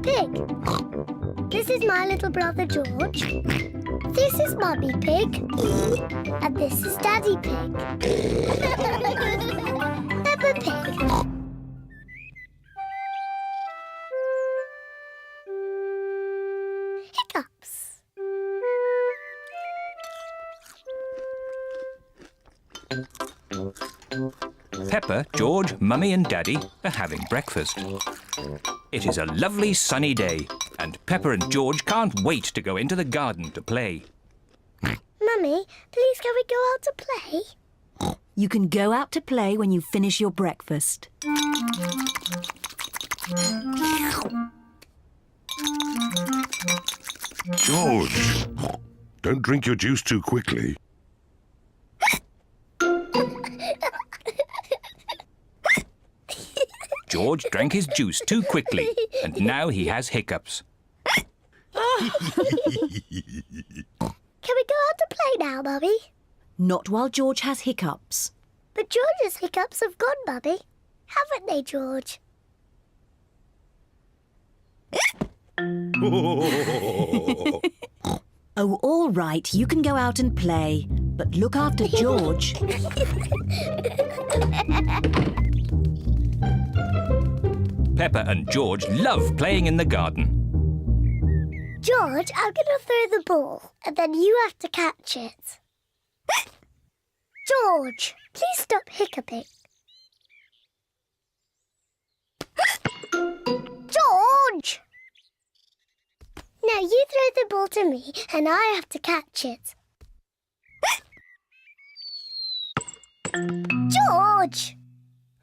Pig. This is my little brother George. This is Mummy Pig. And this is Daddy Pig. Peppa Pig. Hiccups. Peppa, George, Mummy and Daddy are having breakfast. It is a lovely sunny day and Peppa and George can't wait to go into the garden to play. Mummy, please can we go out to play? You can go out to play when you finish your breakfast. George, don't drink your juice too quickly. George drank his juice too quickly and now he has hiccups. Can we go out to play now, Mummy? Not while George has hiccups. But George's hiccups have gone, Mummy. Haven't they, George? Oh, all right, you can go out and play. But look after George. Peppa and George love playing in the garden. George, I'm going to throw the ball, and then you have to catch it. George, please stop hiccuping. George! Now you throw the ball to me, and I have to catch it. George!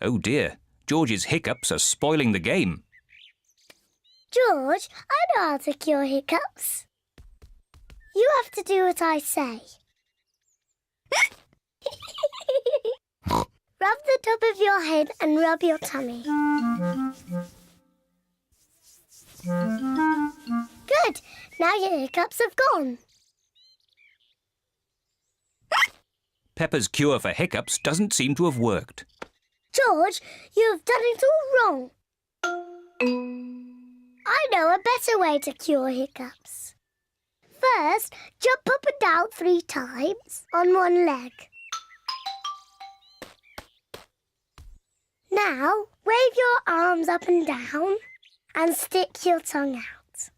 Oh dear, George's hiccups are spoiling the game. George, I know how to cure hiccups. You have to do what I say. Rub the top of your head and rub your tummy. Good. Now your hiccups have gone. Peppa's cure for hiccups doesn't seem to have worked. George, you have done it all wrong. I know a better way to cure hiccups. First, jump up and down 3 times on one leg. Now, wave your arms up and down and stick your tongue out.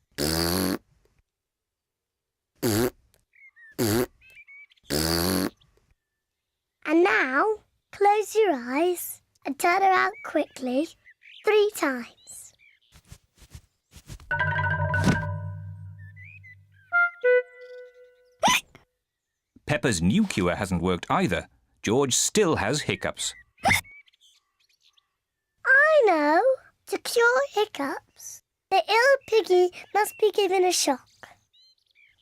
And now, close your eyes and turn around quickly 3 times. Peppa's new cure hasn't worked either. George still has hiccups. I know. To cure hiccups, the ill piggy must be given a shock.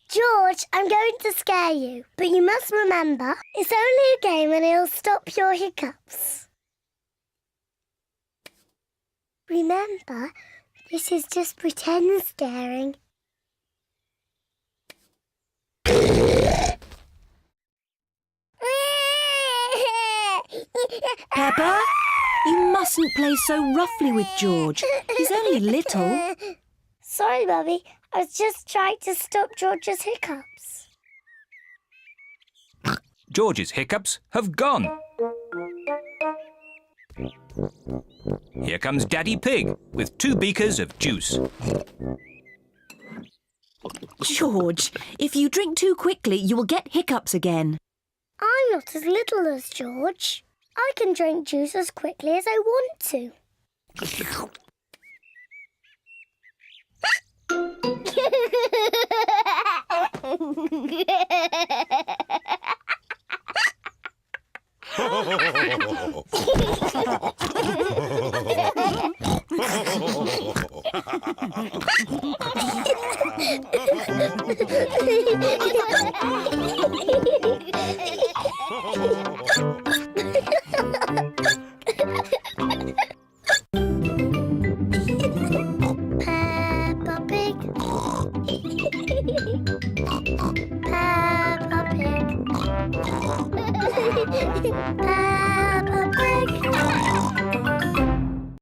George, I'm going to scare you, but you must remember, it's only a game and it'll stop your hiccups. Remember, this is just pretend scaring. Peppa, you mustn't play so roughly with George. He's only little. Sorry, Mummy. I was just trying to stop George's hiccups. George's hiccups have gone. Here comes Daddy Pig with 2 beakers of juice. George, if you drink too quickly, you will get hiccups again. I'm not as little as George. I can drink juice as quickly as I want to.